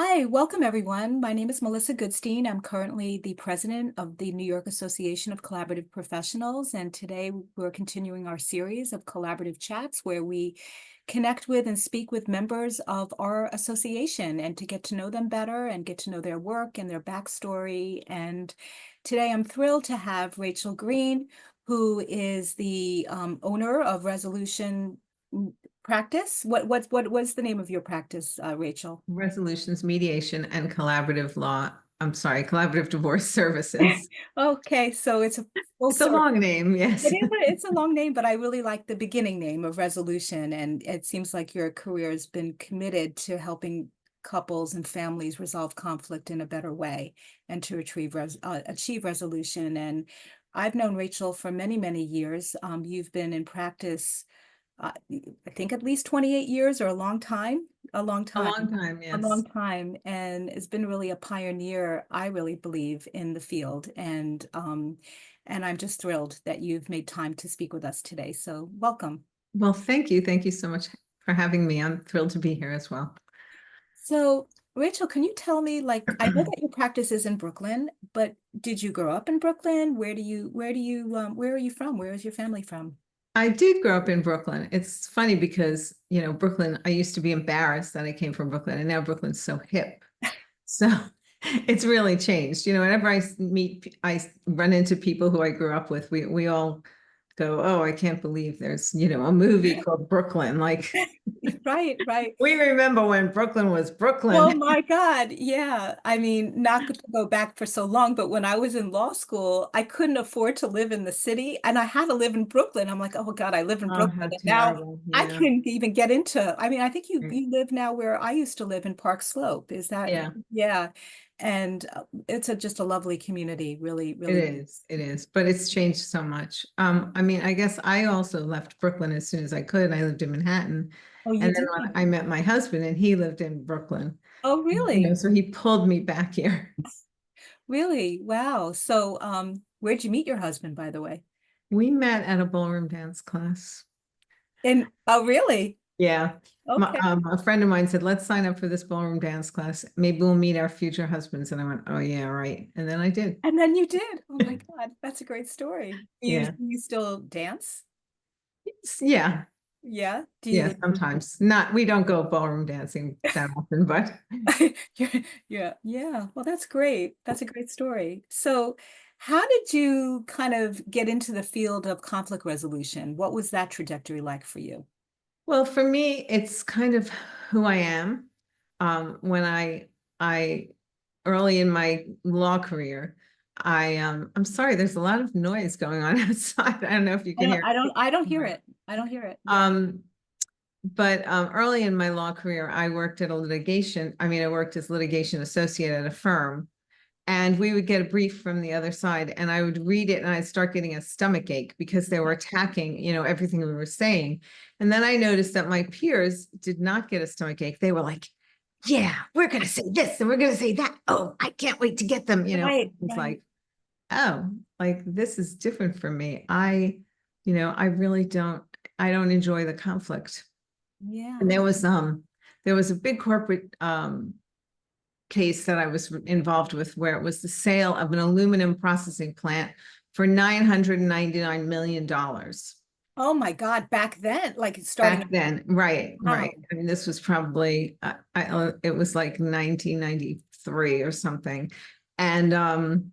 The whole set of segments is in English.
Hi, welcome everyone. My name is Melissa Goodstein. I'm currently the president of the New York Association of Collaborative Professionals, and today we're continuing our series of collaborative chats where we connect with and speak with members of our association and to get to know them better and get to know their work and their backstory. And today I'm thrilled to have Rachel Green, who is the owner of Resolution Practice. What's the name of your practice, Rachel? Resolutions, mediation, and collaborative law. I'm sorry, collaborative divorce services. Okay, so it's a full It's a circle. long name, yes. It's a long name, but I really like the beginning name of Resolution, and it seems like your career has been committed to helping couples and families resolve conflict in a better way and to achieve resolution. And I've known Rachel for many, many years. You've been in practice, I think at least 28 years or a long time, a long A time. long time, A long yes. time, and has been really a pioneer, I really believe, in the field. And I'm just thrilled that you've made time to speak with us today. So welcome. Well, thank you. Thank you so much for having me. I'm thrilled to be here as well. So Rachel, can you tell me, like, I know that your practice is in Brooklyn, but did you grow up in Brooklyn? Where are you from? Where is your family from? I did grow up in Brooklyn. It's funny because, Brooklyn, I used to be embarrassed that I came from Brooklyn, and now Brooklyn's so hip. So it's really changed. Whenever I run into people who I grew up with, we all go, oh, I can't believe there's, a movie called Brooklyn. Like, Right, right. we remember when Brooklyn was Oh Brooklyn. my God. Yeah. I mean, not to go back for so long, but when I was in law school, I couldn't afford to live in the city and I had to live in Brooklyn. I'm like, oh God, I live in Oh, Brooklyn. how And now terrible. I Yeah. can't even get into, I mean, I think you Right. you live now where I used to live in Park Slope. Is that, Yeah, yeah. And it's just a lovely community, really, it really. is. It is. But it's changed so much. I mean, I guess I also left Brooklyn as soon as I could. I lived in Manhattan. Oh, you And then did? when I met my husband and he lived in Brooklyn, Oh, really? so he pulled me back here. Really? Wow. So, where'd you meet your husband, by the way? We met at a ballroom dance class. Oh, really? Yeah. Okay. A friend of mine said, let's sign up for this ballroom dance class. Maybe we'll meet our future husbands. And I went, oh, yeah, right. And then I did. And then you did. Oh my God, that's a great story. Yeah. You still dance? Yeah. Yeah. Do Yeah. you? Sometimes. Not, we don't go ballroom dancing that often, but Yeah, yeah, yeah. Well, that's great. That's a great story. So, how did you kind of get into the field of conflict resolution? What was that trajectory like for you? well, for me, it's kind of who I am. When I early in my law career, I'm sorry, there's a lot of noise going on outside. I don't know if you can hear it. I don't hear it. I don't hear it. Yeah. Um, but early in my law career, I worked at a litigation. I mean, I worked as litigation associate at a firm, and we would get a brief from the other side, and I would read it, and I'd start getting a stomach ache because they were attacking, everything we were saying. And then I noticed that my peers did not get a stomach ache. They were like, yeah, we're going to say this and we're going to say that. Oh, I can't wait to get them. Right, It's right. like, oh, like this is different for me. I really I don't enjoy the conflict. And Yeah. there was a big corporate case that I was involved with where it was the sale of an aluminum processing plant for $999 million. Oh my God, back then, like starting. Back then, right, Wow. right. I mean, this was probably it was like 1993 or something, and um,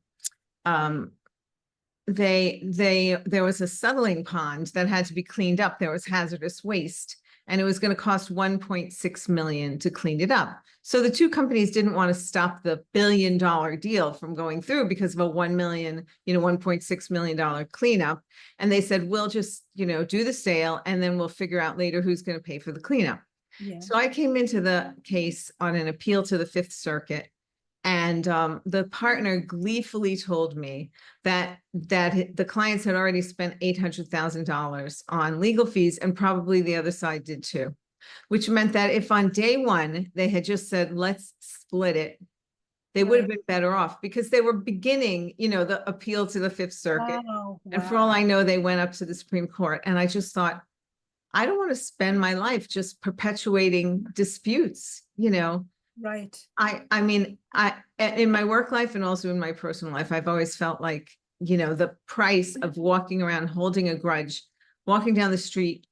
there was a settling pond that had to be cleaned up. There was hazardous waste, and it was going to cost 1.6 million to clean it up. So the two companies didn't want to stop the $1 billion deal from going through because of a 1 million, $1.6 million cleanup. And they said, we'll just, do the sale and then we'll figure out later who's going to pay for the cleanup. Yeah. So I came into the case on an appeal to the Fifth Circuit, and the partner gleefully told me that the clients had already spent $800,000 on legal fees, and probably the other side did too, which meant that if on day one they had just said, let's split it, they would Right. have been better off because they were beginning, the appeal to the Fifth Circuit. Wow. And Wow. for all I know, they went up to the Supreme Court. And I just thought, I don't want to spend my life just perpetuating disputes. Right. I mean, in my work life and also in my personal life, I've always felt like, the price of walking around holding a grudge, walking down the street,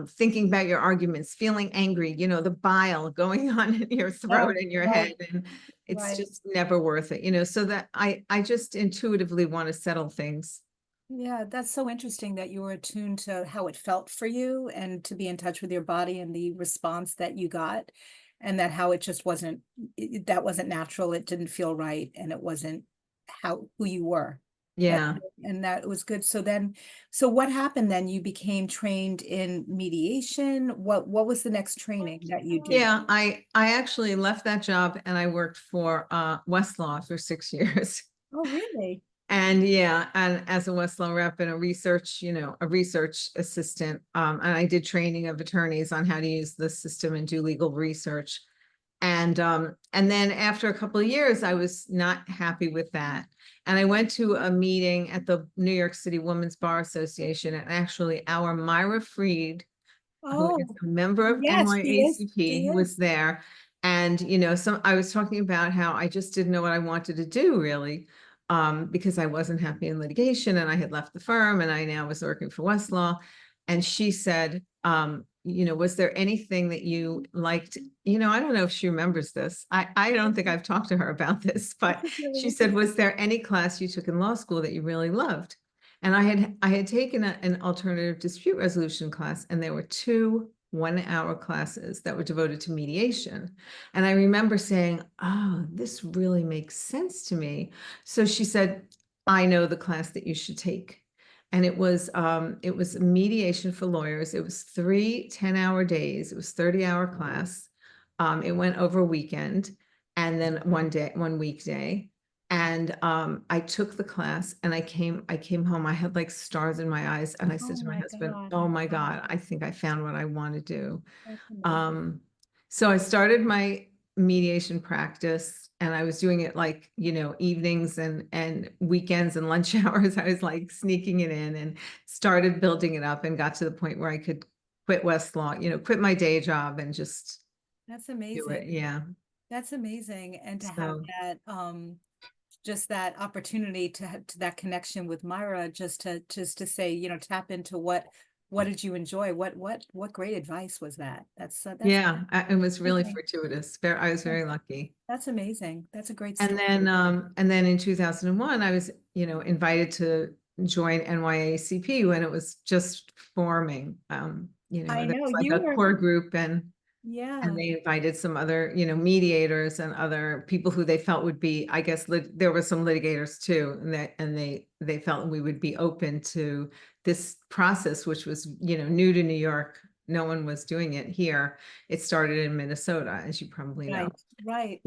thinking about your arguments, feeling angry, the bile going on in your throat Oh, and your right, head, and it's right. just never worth it, so that I just intuitively want to settle things. Yeah, that's so interesting that you were attuned to how it felt for you and to be in touch with your body and the response that you got, and that how it just wasn't, that wasn't natural. It didn't feel right, and it wasn't how who you were. That Yeah. and that was good. So then, so what happened then? You became trained in mediation. What was the next training that you did? Yeah, I actually left that job and I worked for Westlaw for 6 years. Oh, really? And yeah, and as a Westlaw rep and a research assistant, and I did training of attorneys on how to use the system and do legal research. And then after a couple of years, I was not happy with that. And I went to a meeting at the New York City Women's Bar Association, and actually our Myra Freed, who is Oh, a member of yes, she is. She NYACP, was is. there. And, I was talking about how I just didn't know what I wanted to do really, because I wasn't happy in litigation and I had left the firm and I now was working for Westlaw. And she said, was there anything that you liked? I don't know if she remembers this. I don't think I've talked to her about this, This but is really she said, interesting. was there any class you took in law school that you really loved? And I had taken an alternative dispute resolution class, and there were two 1-hour classes that were devoted to mediation. And I remember saying, oh, this really makes sense to me. So she said, I know the class that you should take. And it was mediation for lawyers. It was 3 10-hour days. It was 30-hour class. It went over a weekend and then one weekday. And I took the class and I came home. I had like stars in my eyes. And I Oh said to my my husband, God. oh my God, I think I found what I want to do. That's amazing. Um, so I started my mediation practice and I was doing it like, evenings and weekends and lunch hours. I was like sneaking it in and started building it up and got to the point where I could quit Westlaw, quit my day job and just That's do it. amazing. Yeah. That's amazing. And to have So that, just that opportunity to that connection with Myra, just to say, tap into what did you enjoy? What great advice was that? That's yeah, it was really amazing. fortuitous. I was very lucky. That's amazing. That's a great And story. then in 2001, I was, invited to join NYACP when it was just forming. I There know was like you a were, core group and yeah. they invited some other, mediators and other people who they felt would be, I guess, there were some litigators too, and they felt we would be open to this process, which was, new to New York. No one was doing it here. It started in Minnesota, as you probably know. Right.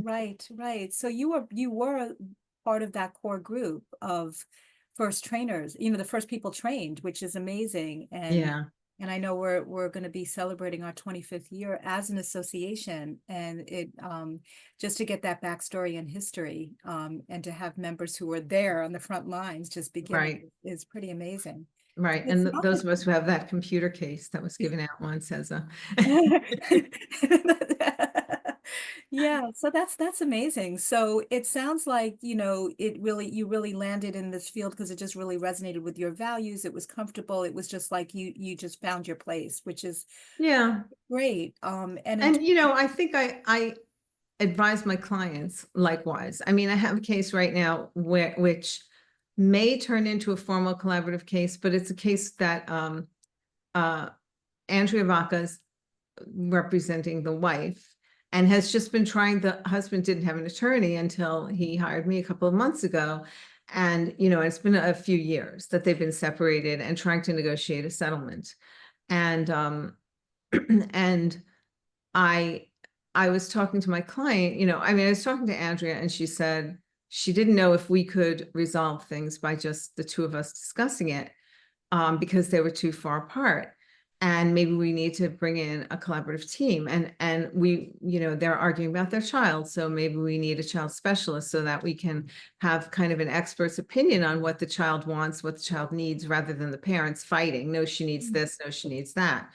So you were part of that core group of first trainers, the first people trained, which is amazing. Yeah, And I know we're going to be celebrating our 25th year as an association, and it just to get that backstory and history, and to have members who are there on the front lines just beginning right. is pretty amazing. Right. It's And not those of us who have that computer case that was given out once as a, Yeah, so that's amazing. So it sounds like, you really landed in this field because it just really resonated with your values. It was comfortable. It was just like you just found your place, which is yeah. great. And in And, I think I advise my clients likewise. I mean, I have a case right now which may turn into a formal collaborative case, but it's a case that uh, Andrea Vaca's representing the wife and has just been trying. The husband didn't have an attorney until he hired me a couple of months ago. And, it's been a few years that they've been separated and trying to negotiate a settlement. And, and I I was talking to my client, I mean, I was talking to Andrea and she said she didn't know if we could resolve things by just the two of us discussing it, because they were too far apart. And maybe we need to bring in a collaborative team. And we, they're arguing about their child. So maybe we need a child specialist so that we can have kind of an expert's opinion on what the child wants, what the child needs, rather than the parents fighting. No, she needs this, no, she needs that.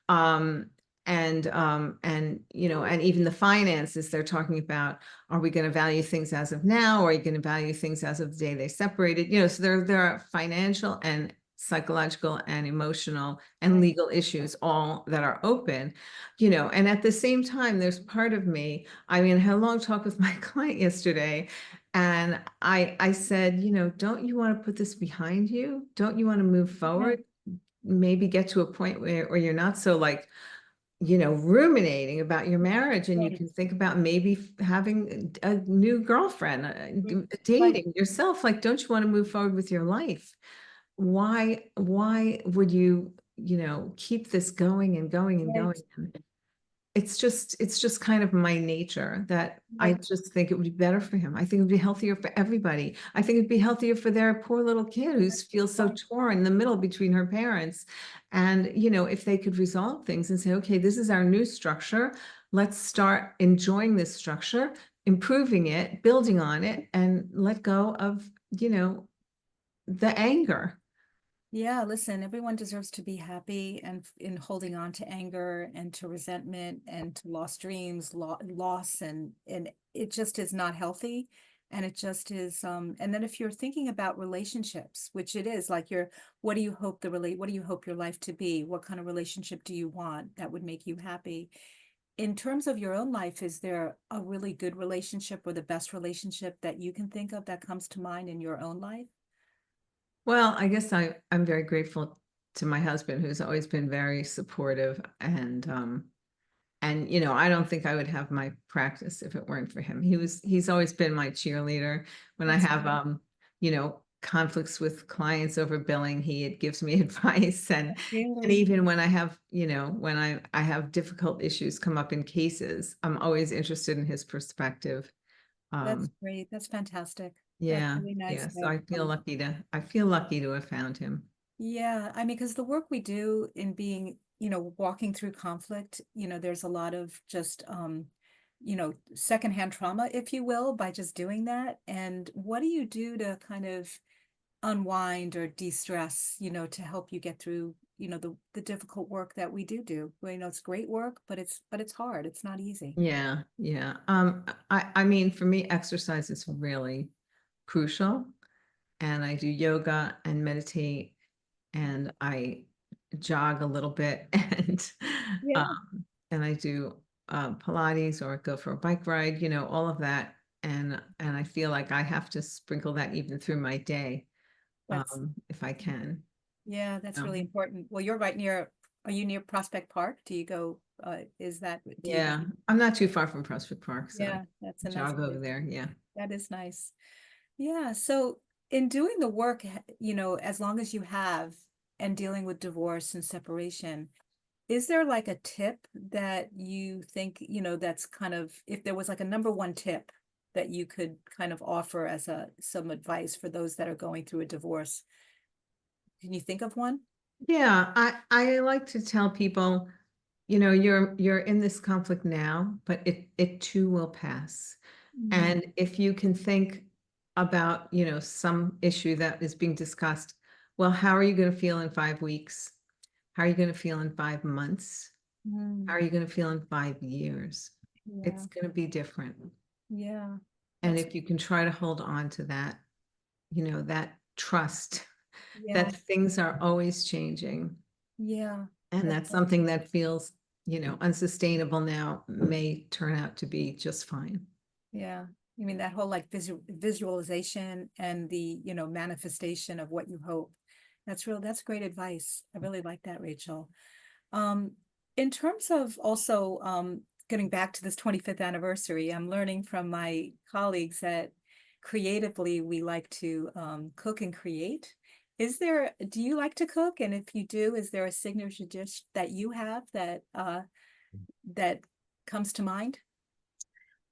Um, and and even the finances, they're talking about, are we going to value things as of now, or are you going to value things as of the day they separated? So there are financial and psychological and emotional and Right. legal issues all that are open, and at the same time, there's part of me, I mean, I had a long talk with my client yesterday, and I said, don't you want to put this behind you? Don't you want to move Yeah. forward? Maybe get to a point where you're not so like, ruminating about your marriage, and you Right. can think about maybe having a new girlfriend, Right. dating yourself. Like, don't you want to move forward with your life? Why would you, keep this going and going and Right. going? It's just kind of my nature that I Right. just think it would be better for him. I think it would be healthier for everybody. I think it'd be healthier for their poor little kid who feels so Right. torn in the middle between her parents. And, if they could resolve things and say, okay, this is our new structure. Let's start enjoying this structure, improving it, building on it, and let go of, the anger. Yeah, listen, everyone deserves to be happy, and in holding on to anger and to resentment and to lost dreams, loss, and it just is not healthy. And it just is, and then if you're thinking about relationships, which it is, like what do you hope what do you hope your life to be? What kind of relationship do you want that would make you happy? In terms of your own life, is there a really good relationship or the best relationship that you can think of that comes to mind in your own life? Well, I guess I'm very grateful to my husband, who's always been very supportive, and I don't think I would have my practice if it weren't for him. He's always been my cheerleader. When I That's have conflicts with clients over billing, he gives me advice, and really, even when I have, when I have difficult issues come up in cases, I'm always interested in his perspective. that's Um, great. That's fantastic. That's yeah, really nice yeah. So that, I feel lucky to have found him. yeah, I mean, because the work we do in being, walking through conflict, there's a lot of just, secondhand trauma, if you will, by just doing that. And what do you do to kind of unwind or de-stress, to help you get through, the difficult work that we do? Well, it's great work, but it's hard. It's not easy. Yeah, yeah. I mean, for me, exercise is really crucial, and I do yoga and meditate, and I jog a little bit, Yeah, and I do Pilates or go for a bike ride, all of that, and I feel like I have to sprinkle that even through my day, that's if I can. yeah, that's You know? really important. Well, you're right near, are you near Prospect Park? Do you go, do you, Yeah, I'm not too far from Prospect Park, so I yeah, that's a nice jog over place. there. Yeah. That is nice. Yeah, so in doing the work, as long as you have, and dealing with divorce and separation, is there like a tip that you think, that's kind of, if there was like a number one tip that you could kind of offer as some advice for those that are going through a divorce? Can you think of one? Yeah, I like to tell people, you're in this conflict now, but it too will pass. Mm, And if you can think about, some issue that is being discussed, well, how are you going to feel in 5 weeks? How are you going to feel in 5 months? How mm, are you going to feel in 5 years? yeah, It's going to be different. yeah, And that's, if you can try to hold on to that, that trust yeah, that things are always changing, yeah, and that's, that's something that feels, unsustainable now may turn out to be just fine. yeah. You mean that whole like visualization and the, manifestation of what you hope. That's great advice. I really like that, Rachel. Um, in terms of also, getting back to this 25th anniversary, I'm learning from my colleagues that creatively we like to, cook and create. Do you like to cook? And if you do, is there a signature dish that you have that comes to mind?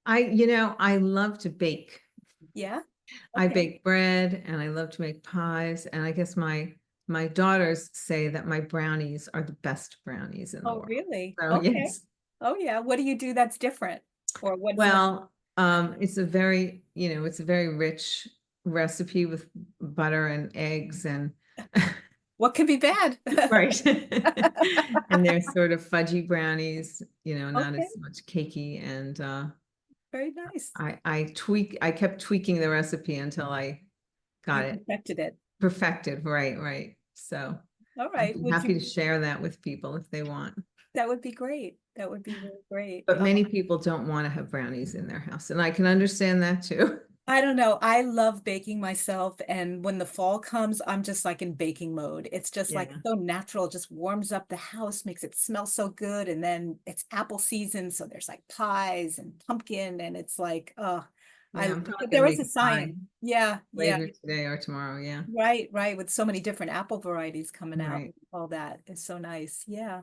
I love to bake. Yeah. I Okay. bake bread and I love to make pies. And I guess my daughters say that my brownies are the best brownies in the Oh, world. really? So Okay. yes. Oh, yeah. What do you do that's different? Or what's not? Well, it's a very rich recipe with butter and eggs and What can be bad? Right. And they're sort of fudgy brownies, not Okay, as much cakey. And very nice. I kept tweaking the recipe until I You got it perfected it. perfected. Right, right. So All I'd right. be Would happy you, to share that with people if they want. that would be great. That would be really great. But many people don't want to have brownies in their house, and I can understand that too. I don't know. I love baking myself, and when the fall comes, I'm just like in baking mode. It's just like Yeah. so natural, just warms up the house, makes it smell so good. And then it's apple season, so there's like pies and pumpkin, and it's like, Yeah, I'm probably but gonna there is make a a pie science. Yeah, yeah. later today or tomorrow. Yeah. Right, right. With so many different apple varieties coming out, Right. all that is so nice. Yeah.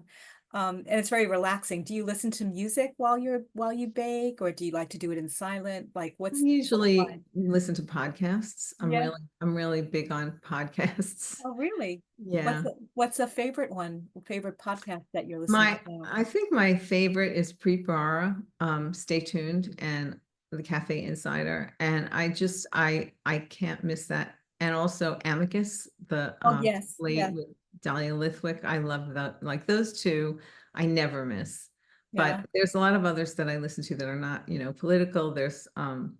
And it's very relaxing. Do you listen to music while you bake, or do you like to do it in silent? Like I what's usually fun? listen to podcasts. Yeah. I'm really big on podcasts. Oh, really? Yeah. What's a favorite one, favorite podcast that you're listening to now? I think my favorite is Preet Bharara, Stay Tuned, and the Cafe Insider. And I can't miss that. And also Amicus, the Oh, yes, late yes, with Dahlia Lithwick. I love that. Like those two, I never miss. yeah, But there's a lot of others that I listen to that are not, political. There's the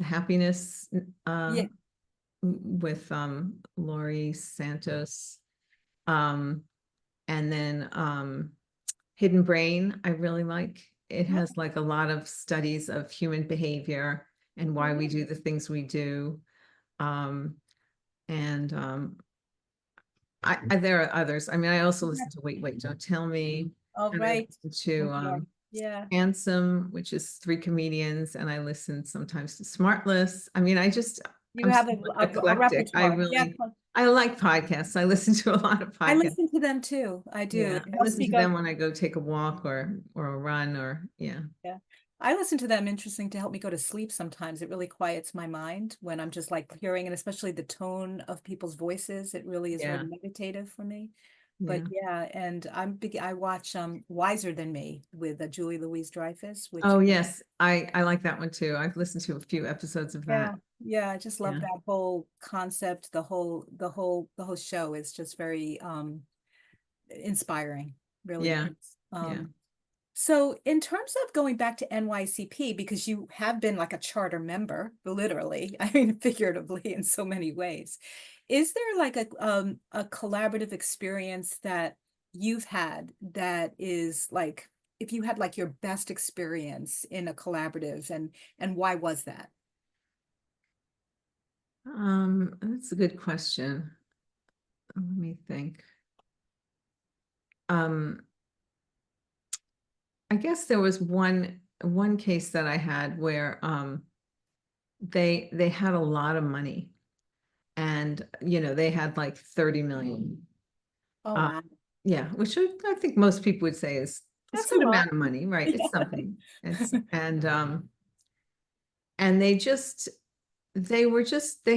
Happiness uh yeah. with Laurie Santos. Um and then Hidden Brain, I really like. It Oh, has like a lot of studies of human behavior and why we do really? the things we do. Um, and there are others. I mean, I also Yeah. listen to Wait, Wait, Don't Tell Me. All And I right. listen to NPR. Yeah. Handsome, which is three comedians, and I listen sometimes to Smartless. I mean, You I'm have so a eclectic. repertoire. Yeah. I like podcasts. I listen to a lot of I podcasts. listen to them too. I do. Yeah, It I helps listen me to go. them when I go take a walk or a run or yeah. Yeah. I listen to them interesting to help me go to sleep sometimes. It really quiets my mind when I'm just like hearing, and especially the tone of people's voices. It really is very Yeah, meditative for me. But yeah. yeah, and I watch Wiser Than Me with Julie Louise-Dreyfus, which Oh, yes. I like that one too. I've listened to a few episodes of yeah, that. yeah, I just love Yeah. that whole concept. The whole show is just very inspiring, really Yeah. is. Yeah. So in terms of going back to NYCP, because you have been like a charter member, literally, I mean figuratively in so many ways, is there like a collaborative experience that you've had that is like if you had like your best experience in a collaborative and why was that? That's a good question. Let me think. Um, I guess there was one case that I had where they had a lot of money and they had like 30 million. Oh Uh, wow. yeah, which I think most people would say is it's a That's a good lot. amount of money, right? It's Yeah. something. It's and they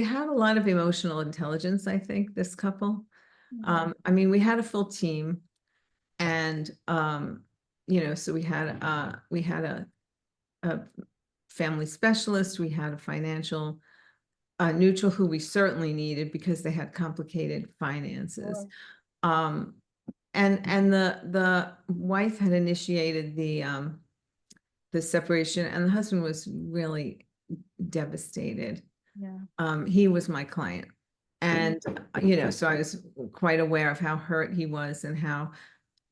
had a lot of emotional intelligence, I think, this couple. Mhm. I mean, we had a full team and so we had a family specialist, we had a financial neutral who we certainly needed because they had complicated finances. Sure. Um, and the wife had initiated the separation and the husband was really devastated. Yeah. He was my client. And, so I was quite aware of how hurt he was and how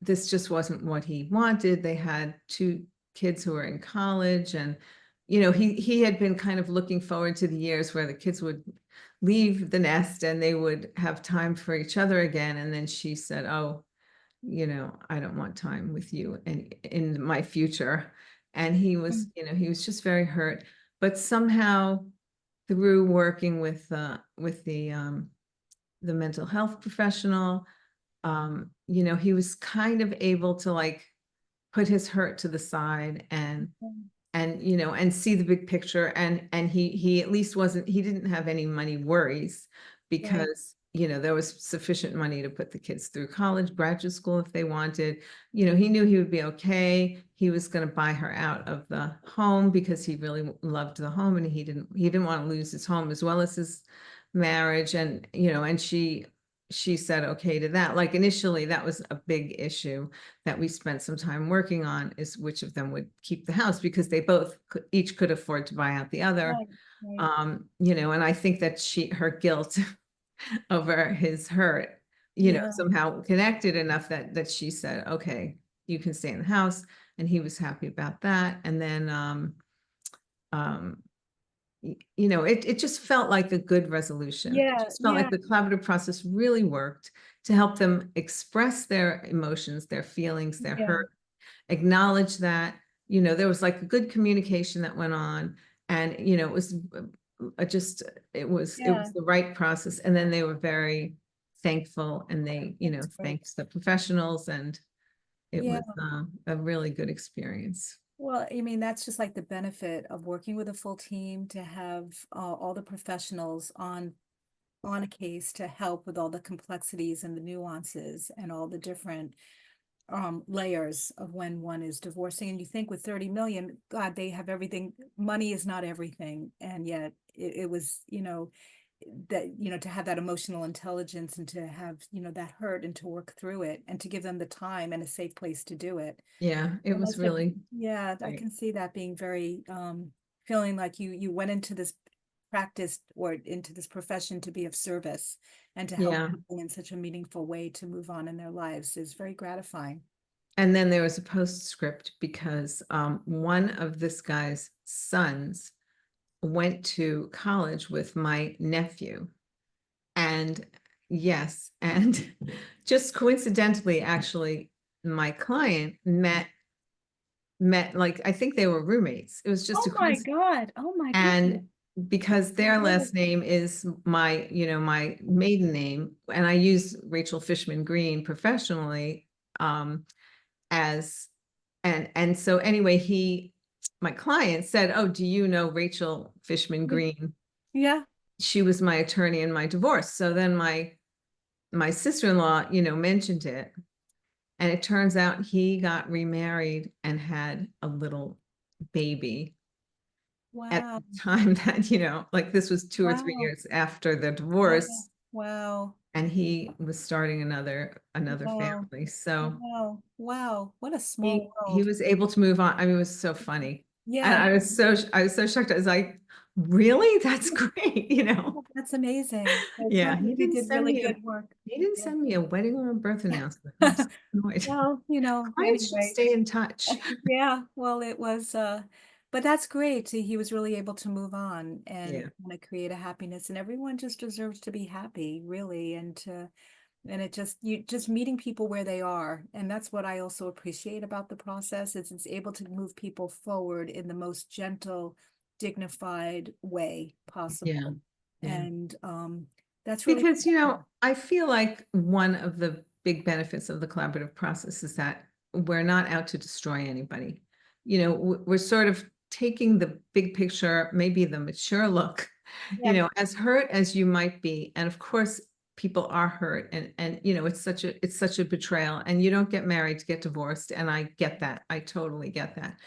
this just wasn't what he wanted. They had two kids who were in college and, he had been kind of looking forward to the years where the kids would leave the nest and they would have time for each other again. And then she said, oh, I don't want time with you and in my future. And Mm. he was just very hurt. But somehow through working with the mental health professional, he was kind of able to like put his hurt to the side and see the big picture and he at least he didn't have any money worries Right. because there was sufficient money to put the kids through college, graduate school if they wanted. He knew he would be okay. He was going to buy her out of the home because he really loved the home and he didn't want to lose his home as well as his marriage. And and she said okay to that. Like initially, that was a big issue that we spent some time working on, is which of them would keep the house, because they both each could afford to buy out the other. Right, right. And I think that her guilt over his hurt, Yeah, somehow connected enough that she said, okay, you can stay in the house. And he was happy about that. And then, um, it just felt like a good resolution. It yeah, just felt yeah, like the collaborative process really worked to help them express their emotions, their feelings, their yeah, hurt, acknowledge that, there was like a good communication that went on. And, it was just, it was yeah. the right process. And then they were very thankful, and they, That's great. thanked the professionals, and it Yeah. was a really good experience. Well, I mean, that's just like the benefit of working with a full team, to have all the professionals on a case to help with all the complexities and the nuances and all the different layers of when one is divorcing. And you think with 30 million, God, they have everything. Money is not everything. And yet it was, that, to have that emotional intelligence, and to have, that hurt, and to work through it, and to give them the time and a safe place to do it. Yeah, it It was must have, really yeah, I great. can see that being very, feeling like you went into this practice, or into this profession, to be of service, and to help Yeah. people in such a meaningful way to move on in their lives, is very gratifying. And then there was a postscript, because one of this guy's sons went to college with my nephew. And yes, and just coincidentally, actually, my client met, like, I think they were roommates. It was just a Oh my coincidence. God. Oh my goodness. And because their last name is my maiden name, and I use Rachel Fishman Green professionally, as and so anyway, my client said, oh, do you know Rachel Fishman Green? Yeah. She was my attorney in my divorce. So then my sister-in-law, mentioned it. And it turns out he got remarried and had a little baby at Wow. the time that, like this was 2 or 3 Wow. years after the Wow. divorce, Wow. and he was starting another Wow. family. So Wow. Wow. What a small he world. was able to move on. I mean, it was so funny. And Yeah. I was so shocked. I was like, really? That's great, That's amazing. It Yeah, sounds like you did really good work. he didn't Yeah. send me a wedding or a birth announcement. I'm so annoyed. Well, Clients should anyway, stay in touch. yeah, well, it was, but that's great. He was really able to move on and Yeah, kind of create a happiness, and everyone just deserves to be happy, really. And it just, you just meeting people where they are. And that's what I also appreciate about the process, is it's able to move people forward in the most gentle, dignified way yeah, possible. yeah. And, that's really, Because, I feel like one of the big benefits of the collaborative process is that we're not out to destroy anybody. We're sort of taking the big picture, maybe the mature look, yeah, as hurt as you might be. And of course, people are hurt, and it's such a betrayal, and you don't get married to get divorced. And I get that. I totally get that.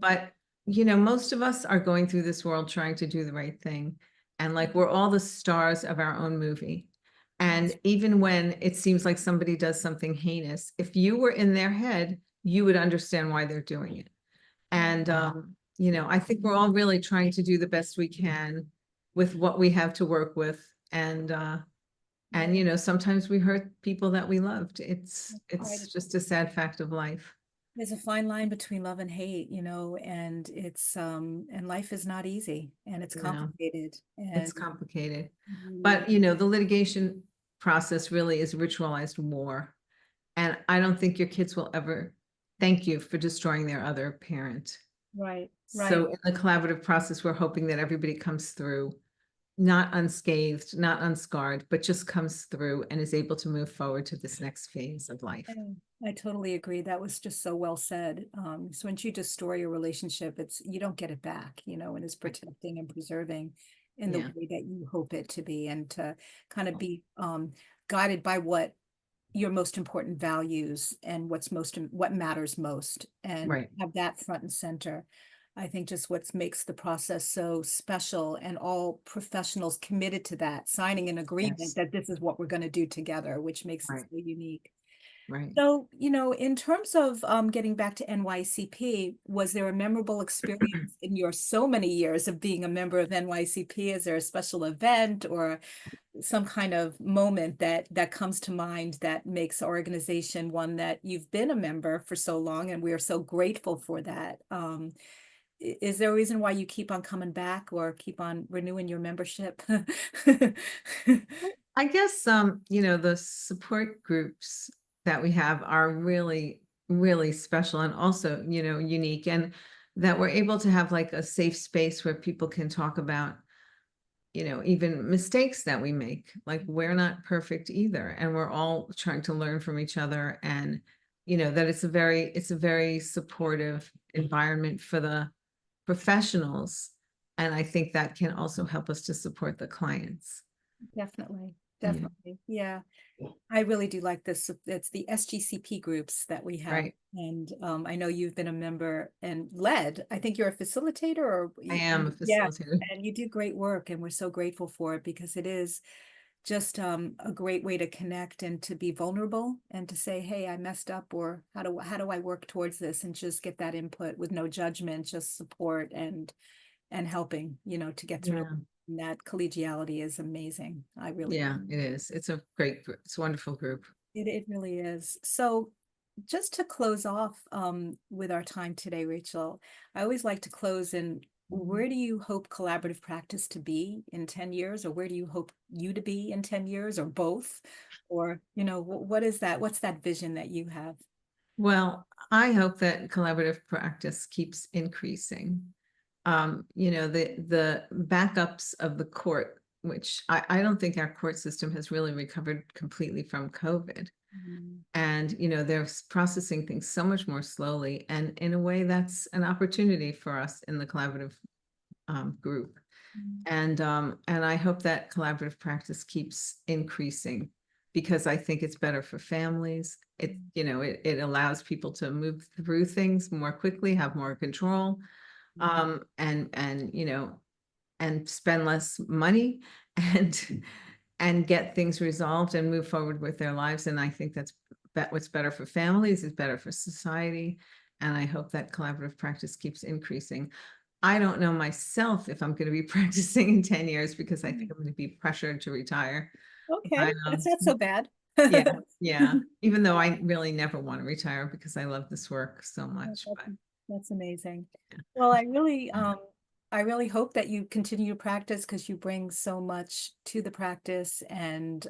But, most of us are going through this world trying to do the right thing. And like we're all the stars of our own movie. that's, And even when it seems like somebody does something heinous, if you were in their head, you would understand why they're doing it. And, I think we're all really trying to do the best we can with what we have to work with. And, yeah, sometimes we hurt people that we loved. It's, that's quite, it's just a sad fact of life. there's a fine line between love and hate, and life is not easy, and it's No. complicated, and It's complicated. you, But, the litigation process really is ritualized war. And I don't think your kids will ever thank you for destroying their other parent. right, right. So in the collaborative process, we're hoping that everybody comes through, not unscathed, not unscarred, but just comes through and is able to move forward to this next phase of life. Yeah, I totally agree. That was just so well said. So once you destroy your relationship, you don't get it back, and it's protecting and preserving in the Yeah, way that you hope it to be, and to kind of be guided by what your most important values, and what matters most, and right. have that front and center. I think just what makes the process so special and all professionals committed to that, signing an agreement Yes. that this is what we're going to do together, which makes it Right, so unique. right. So, in terms of getting back to NYCP, was there a memorable experience in your so many years of being a member of NYCP? Is there a special event or some kind of moment that comes to mind that makes the organization one that you've been a member for so long, and we are so grateful for that? Is there a reason why you keep on coming back or keep on renewing your membership? I guess, the support groups that we have are really, really special and also, unique, and that we're able to have like a safe space where people can talk about, even mistakes that we make. Like we're not perfect either, and we're all trying to learn from each other, and that it's a very supportive environment for the professionals. And I think that can also help us to support the clients. Definitely, Yeah. definitely. Yeah. I really do like this. It's the SGCP groups that we have. Right. And I know you've been a member and led. I think you're a facilitator or I am a yeah, facilitator. and you do great work and we're so grateful for it because it is just a great way to connect and to be vulnerable and to say, hey, I messed up or how do I work towards this and just get that input with no judgment, just support and helping, to get through. Yeah. And that collegiality is amazing. I really Yeah, it is. It's a great group. It's a wonderful group. it really is. So just to close off with our time today, Rachel, I always like to close in where do you hope collaborative practice to be in 10 years, or where do you hope you to be in 10 years, or both? Or, what is that? What's that vision that you have? Well, I hope that collaborative practice keeps increasing. The backups of the court, which I don't think our court system has really recovered completely from COVID. Mm, And, they're processing things so much more slowly. And in a way, that's an opportunity for us in the collaborative group. mm, And I hope that collaborative practice keeps increasing because I think it's better for families. It allows people to move through things more quickly, have more control, mm, and spend less money and and get things resolved and move forward with their lives. And I think that's what's better for families is better for society. And I hope that collaborative practice keeps increasing. I don't know myself if I'm going to be practicing in 10 years because I think mm. I'm going to be pressured to retire. But Okay, that's not so bad. yeah, yeah. Even though I really never want to retire because I love this work so Oh, much. But that's amazing. Well, I really hope that you continue to practice because you bring so much to the practice and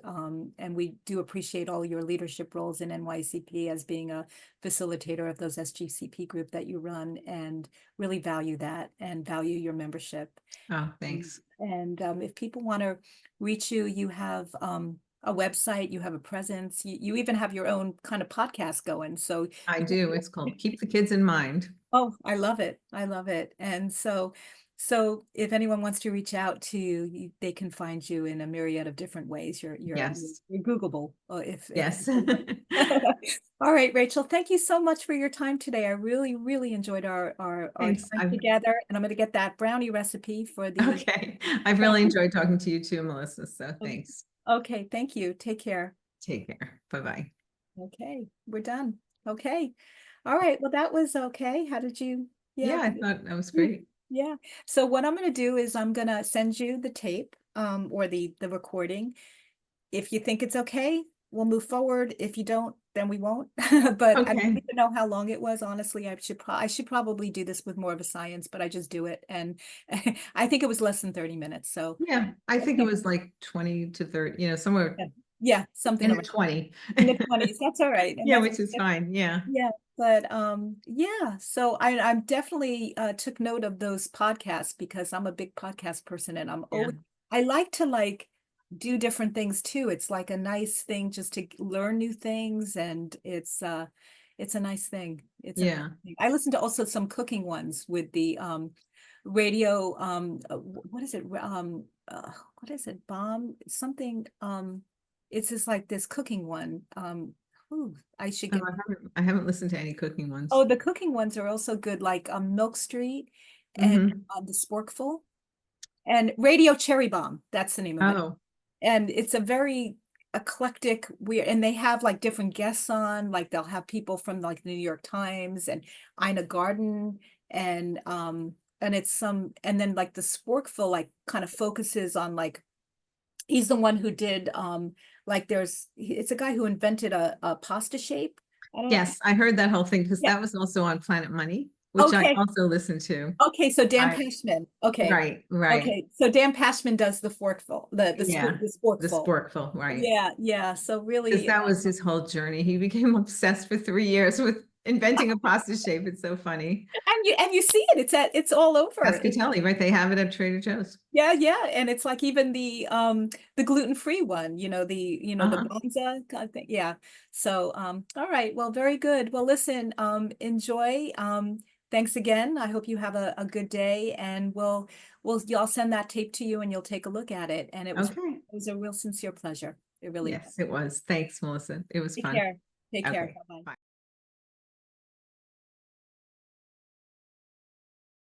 we do appreciate all your leadership roles in NYCP as being a facilitator of those SGCP group that you run and really value that and value your membership. oh, thanks. And if people want to reach you, you have a website, you have a presence, you even have your own kind of podcast going. So I you do. It's called Keep the Kids in Mind. oh, I love it. I love it. And so if anyone wants to reach out to you, they can find you in a myriad of different ways. Yes. You're Googleable, if Yes. all right, Rachel, thank you so much for your time today. I really, really enjoyed our Thanks. time together. And I'm going to get that brownie recipe for the Okay. I've really enjoyed talking to you too, Melissa. So okay. thanks. Okay, thank you. Take care. Take care. Bye-bye. Okay, we're done. Okay. All right. Well, that was okay. How did you? Yeah. Yeah, I thought that was great. Yeah. So what I'm going to do is I'm going to send you the tape or the recording. If you think it's okay, we'll move forward. If you don't, then we won't. But I don't Okay. even know how long it was. Honestly, I should probably do this with more of a science, but I just do it. And I think it was less than 30 minutes. So Yeah, I think it was like 20 to 30, somewhere yeah, yeah, something in the around 20. in the 20s. That's all right. And Yeah, that's which is fine. Yeah. yeah, but yeah, so I'm definitely took note of those podcasts because I'm a big podcast person and Yeah. I like to do different things too. It's like a nice thing just to learn new things and it's a nice thing. It's a nice Yeah. thing. I listen to also some cooking ones with the radio what is it what is it bomb something it's just like this cooking one Ooh, I should Oh, get. I haven't listened to any cooking ones. Oh, the cooking ones are also good, like Milk Street and Hmm. The Sporkful and Radio Cherry Bomb. That's the name of it. Oh, And it's a very eclectic, weird, and they have like different guests on, like they'll have people from like the New York Times and Ina Garten and it's some, and then like the Sporkful like kind of focuses on like, he's the one who did like it's a guy who invented a pasta shape. I don't know. yes, I heard that whole thing because Yeah. that was also on Planet Money, which I Okay. also listened to. Okay, so Dan I, Pashman. Okay. right, right. Okay. So Dan Pashman does the forkful, Yeah, the the sporkful. sporkful, right. Yeah, yeah. So Because really, that was his whole journey. He became obsessed for 3 years with inventing a pasta shape. It's so funny. and you see it. It's all over. Pescatelli, right? They have it at Trader Joe's. Yeah, yeah. And it's like even the gluten-free one, the Uh-huh. Bonza kind of thing. Yeah. So all right. Well, very good. Well, listen, enjoy. Thanks again. I hope you have a good day and y'all send that tape to you and you'll take a look at it. And Okay. it was a real sincere pleasure. It really was. Yes, it was. Thanks, Melissa. It was Take fun. care. Take care. Okay. Bye-bye. Bye.